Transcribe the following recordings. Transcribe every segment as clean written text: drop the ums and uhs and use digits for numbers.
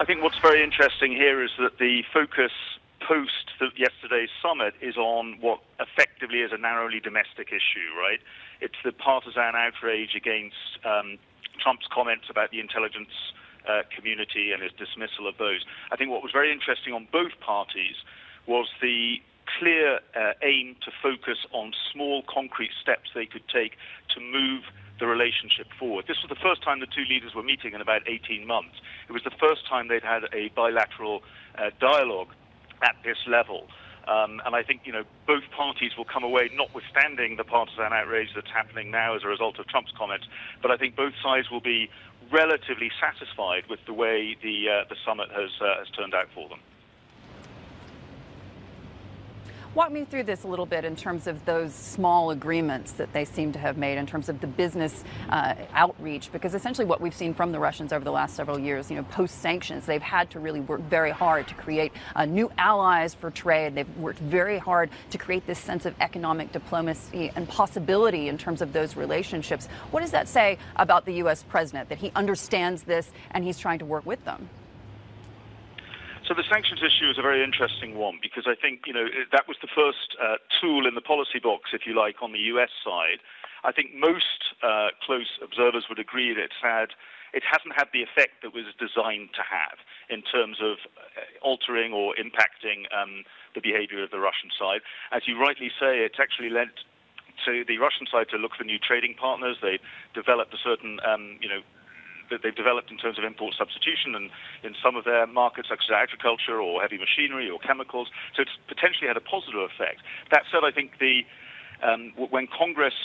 I think what's very interesting here is that the focus post yesterday's summit is on what effectively is a narrowly domestic issue, right? It's the partisan outrage against Trump's comments about the intelligence community and his dismissal of those. I think what was very interesting on both parties was the clear aim to focus on small concrete steps they could take to move the relationship forward. This was the first time the two leaders were meeting in about 18 months. It was the first time they'd had a bilateral dialogue at this level. And I think, both parties will come away, notwithstanding the partisan outrage that's happening now as a result of Trump's comments, but I think both sides will be relatively satisfied with the way the summit has turned out for them. Walk me through this a little bit in terms of those small agreements that they seem to have made in terms of the business outreach, because essentially what we've seen from the Russians over the last several years, post-sanctions, they've had to really work very hard to create new allies for trade. They've worked very hard to create this sense of economic diplomacy and possibility in terms of those relationships. What does that say about the U.S. president, that he understands this and he's trying to work with them? So the sanctions issue is a very interesting one because I think, that was the first tool in the policy box, if you like, on the U.S. side. I think most close observers would agree that it hasn't had the effect that was designed to have in terms of altering or impacting the behavior of the Russian side. As you rightly say, it's actually led to the Russian side to look for new trading partners. They developed a certain, that they've developed in terms of import substitution and in some of their markets, such as agriculture or heavy machinery or chemicals. So it's potentially had a positive effect. That said, I think when Congress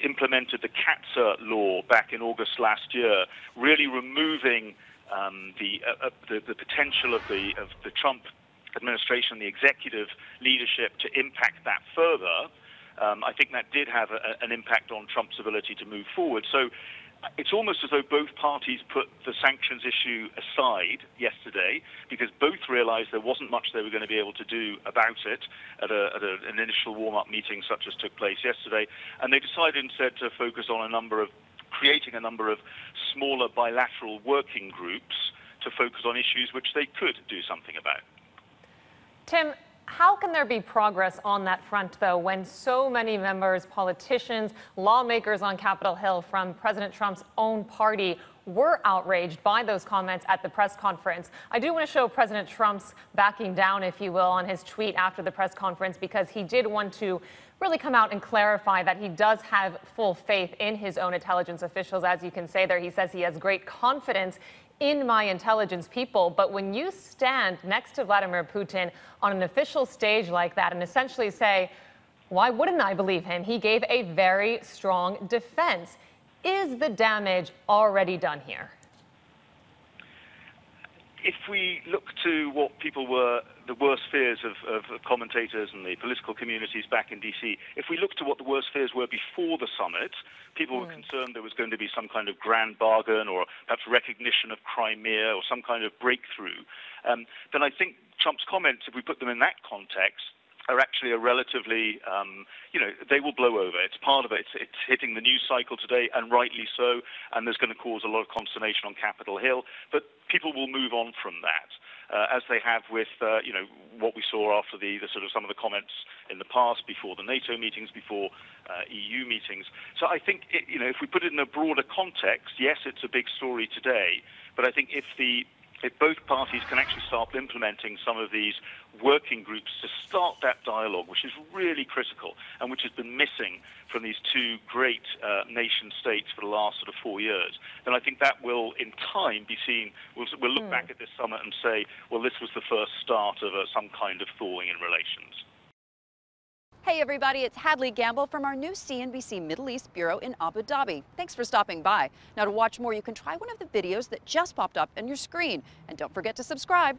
implemented the CATSA law back in August last year, really removing the potential of the Trump administration, the executive leadership to impact that further, I think that did have an impact on Trump's ability to move forward. So it's almost as though both parties put the sanctions issue aside yesterday because both realized there wasn't much they were going to be able to do about it at an initial warm-up meeting such as took place yesterday. And they decided instead to focus on creating a number of smaller bilateral working groups to focus on issues which they could do something about. Tim, how can there be progress on that front, though, when so many members, politicians, lawmakers on Capitol Hill from President Trump's own party were outraged by those comments at the press conference? I do want to show President Trump's backing down, if you will, on his tweet after the press conference, because he did want to really come out and clarify that he does have full faith in his own intelligence officials. As you can say there, he says he has great confidence in my intelligence people. But when you stand next to Vladimir Putin on an official stage like that and essentially say, why wouldn't I believe him? He gave a very strong defense. Is the damage already done here? If we look to what people were the worst fears of commentators and the political communities back in D.C., if we look to what the worst fears were before the summit, people were concerned there was going to be some kind of grand bargain or perhaps recognition of Crimea or some kind of breakthrough. Then I think Trump's comments, if we put them in that context, are actually a relatively, they will blow over. It's part of it. It's hitting the news cycle today, and rightly so, and there's going to cause a lot of consternation on Capitol Hill. But people will move on from that, as they have with, what we saw after the sort of some of the comments in the past, before the NATO meetings, before EU meetings. So I think, if we put it in a broader context, yes, it's a big story today, but I think if both parties can actually start implementing some of these working groups to start that dialogue, which is really critical and which has been missing from these two great nation states for the last sort of 4 years, then I think that will, in time, be seen. We'll look back at this summit and say, well, this was the first start of some kind of thawing in relations. Hey everybody, it's Hadley Gamble from our new CNBC Middle East Bureau in Abu Dhabi. Thanks for stopping by. Now to watch more, you can try one of the videos that just popped up on your screen. And don't forget to subscribe.